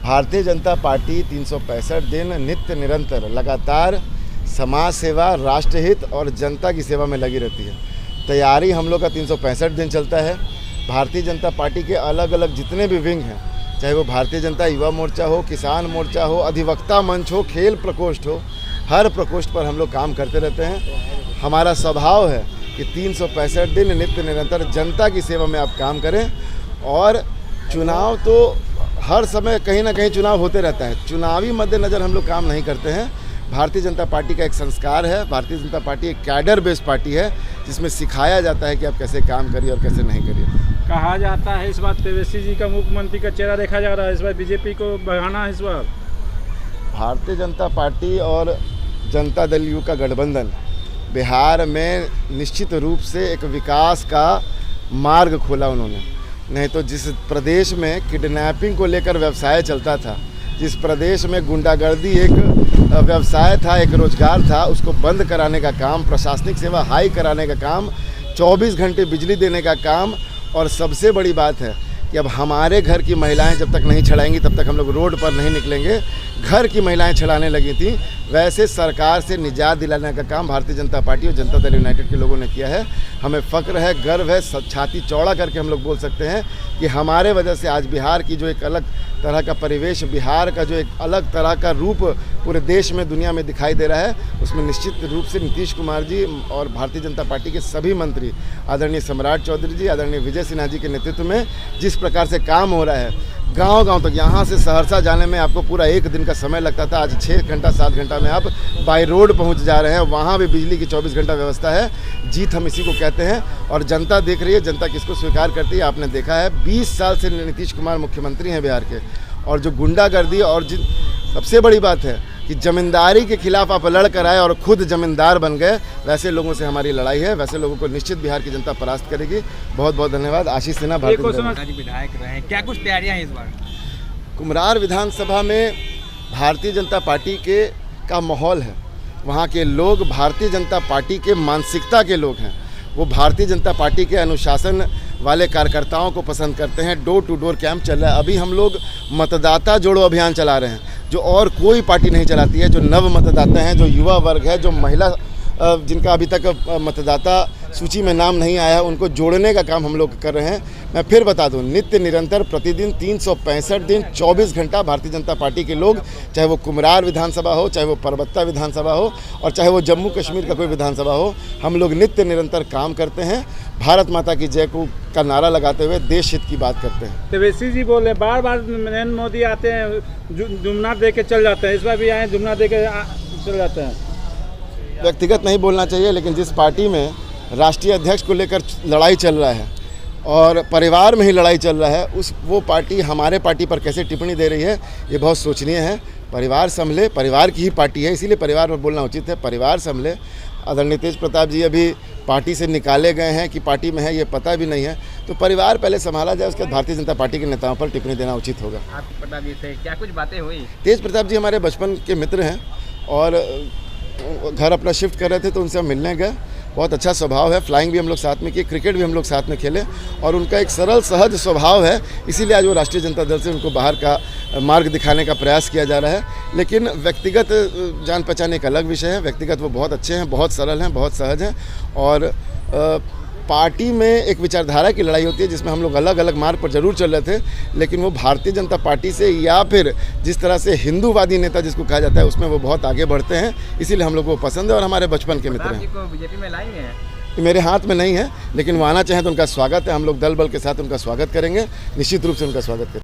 Bharatiya Janata party 365 दिन नित्य निरंतर लगातार समाज सेवा, राष्ट्रहित और जनता की सेवा में लगी रहती है। तैयारी हम लोग का 365 दिन चलता है। भारतीय जनता पार्टी के अलग अलग जितने भी विंग हैं, चाहे वो भारतीय जनता युवा मोर्चा हो, किसान मोर्चा हो, अधिवक्ता मंच हो, खेल प्रकोष्ठ हो, हर प्रकोष्ठ पर हम लोग काम करते रहते हैं। हमारा स्वभाव है कि 365 दिन नित्य निरंतर जनता की सेवा में आप काम करें। और चुनाव तो हर समय कहीं ना कहीं चुनाव होते रहता है, चुनावी मद्देनज़र हम लोग काम नहीं करते हैं। भारतीय जनता पार्टी का एक संस्कार है, भारतीय जनता पार्टी एक कैडर बेस्ड पार्टी है जिसमें सिखाया जाता है कि आप कैसे काम करिए और कैसे नहीं करिए। कहा जाता है इस बार तेजस्वी जी का मुख्यमंत्री का चेहरा देखा जा रहा है, इस बार बीजेपी को बढ़ाना है। इस बार भारतीय जनता पार्टी और जनता दल यू का गठबंधन बिहार में निश्चित रूप से एक विकास का मार्ग खोला उन्होंने। नहीं तो जिस प्रदेश में किडनैपिंग को लेकर व्यवसाय चलता था, जिस प्रदेश में गुंडागर्दी एक व्यवसाय था, एक रोजगार था, उसको बंद कराने का काम, प्रशासनिक सेवा हाई कराने का काम, 24 घंटे बिजली देने का काम। और सबसे बड़ी बात है कि अब हमारे घर की महिलाएं जब तक नहीं छड़ाएंगी तब तक हम लोग रोड पर नहीं निकलेंगे। घर की महिलाएं छड़ाने लगी थी, वैसे सरकार से निजात दिलाने का काम भारतीय जनता पार्टी और जनता दल यूनाइटेड के लोगों ने किया है। हमें फ़ख्र है, गर्व है, छाती चौड़ा करके हम लोग बोल सकते हैं कि हमारे वजह से आज बिहार की जो एक अलग तरह का परिवेश, बिहार का जो एक अलग तरह का रूप पूरे देश में, दुनिया में दिखाई दे रहा है, उसमें निश्चित रूप से नीतीश कुमार जी और भारतीय जनता पार्टी के सभी मंत्री, आदरणीय सम्राट चौधरी जी, आदरणीय विजय सिन्हा जी के नेतृत्व में जिस प्रकार से काम हो रहा है, गांव-गांव तक, यहाँ से सहरसा जाने में आपको पूरा एक दिन का समय लगता था, आज 6 घंटा 7 घंटा में आप बाय रोड पहुँच जा रहे हैं। वहाँ भी बिजली की 24 घंटा व्यवस्था है। जीत हम इसी को कहते हैं और जनता देख रही है, जनता किसको स्वीकार करती है आपने देखा है। 20 साल से नीतीश कुमार मुख्यमंत्री हैं बिहार के, और जो गुंडागर्दी और सबसे बड़ी बात है कि जमींदारी के खिलाफ आप लड़ कर आए और खुद जमींदार बन गए, वैसे लोगों से हमारी लड़ाई है। वैसे लोगों को निश्चित बिहार की जनता परास्त करेगी। बहुत बहुत धन्यवाद। आशीष सिन्हा, भारतीय विधायक रहे, क्या कुछ तैयारियां हैं इस बार? कुम्हरार विधानसभा में भारतीय जनता पार्टी के का माहौल है। वहाँ के लोग भारतीय जनता पार्टी के मानसिकता के लोग हैं। वो भारतीय जनता पार्टी के अनुशासन वाले कार्यकर्ताओं को पसंद करते हैं। डोर टू डोर कैंप चल रहा है। अभी हम लोग मतदाता जोड़ो अभियान चला रहे हैं, जो और कोई पार्टी नहीं चलाती है। जो नव मतदाता हैं, जो युवा वर्ग है, जो महिला जिनका अभी तक मतदाता सूची में नाम नहीं आया, उनको जोड़ने का काम हम लोग कर रहे हैं। मैं फिर बता दूं, नित्य निरंतर प्रतिदिन 365 दिन 24 घंटा भारतीय जनता पार्टी के लोग, चाहे वो कुम्हरार विधानसभा हो, चाहे वो परबत्ता विधानसभा हो, और चाहे वो जम्मू कश्मीर का कोई विधानसभा हो, हम लोग नित्य निरंतर काम करते हैं। भारत माता की जय को का नारा लगाते हुए देश हित की बात करते हैं। तेजस्वी जी बोले बार बार नरेंद्र मोदी आते हैं, जुमना दे के चल जाते हैं, इस बार भी आए जुमना दे के चल जाते हैं। व्यक्तिगत नहीं बोलना चाहिए, लेकिन जिस पार्टी में राष्ट्रीय अध्यक्ष को लेकर लड़ाई चल रहा है और परिवार में ही लड़ाई चल रहा है, वो पार्टी हमारे पार्टी पर कैसे टिप्पणी दे रही है, ये बहुत सोचनीय है। परिवार संभले, परिवार की ही पार्टी है, इसीलिए परिवार पर बोलना उचित है। परिवार संभले। आदरणीय तेज प्रताप जी अभी पार्टी से निकाले गए हैं कि पार्टी में है ये पता भी नहीं है, तो परिवार पहले संभाला जाए, उसके बाद भारतीय जनता पार्टी के नेताओं पर टिप्पणी देना उचित होगा। आपके प्रताप जी से क्या कुछ बातें हुई? तेज प्रताप जी हमारे बचपन के मित्र हैं और घर अपना शिफ्ट कर रहे थे तो उनसे हम मिलने गए। बहुत अच्छा स्वभाव है, फ्लाइंग भी हम लोग साथ में किए, क्रिकेट भी हम लोग साथ में खेले, और उनका एक सरल सहज स्वभाव है, इसीलिए आज वो राष्ट्रीय जनता दल से उनको बाहर का मार्ग दिखाने का प्रयास किया जा रहा है। लेकिन व्यक्तिगत जान पहचान एक अलग विषय है। व्यक्तिगत वो बहुत अच्छे हैं, बहुत सरल हैं, बहुत सहज हैं। और पार्टी में एक विचारधारा की लड़ाई होती है जिसमें हम लोग अलग अलग मार्ग पर जरूर चल रहे थे, लेकिन वो भारतीय जनता पार्टी से या फिर जिस तरह से हिंदूवादी नेता जिसको कहा जाता है, उसमें वो बहुत आगे बढ़ते हैं, इसीलिए हम लोग को पसंद है और हमारे बचपन के मित्र हैं। को बीजेपी में लाएंगे हैं? मेरे हाथ में नहीं है, लेकिन वो आना चाहें तो उनका स्वागत है। हम लोग दल बल के साथ उनका स्वागत करेंगे, निश्चित रूप से उनका स्वागत करेंगे।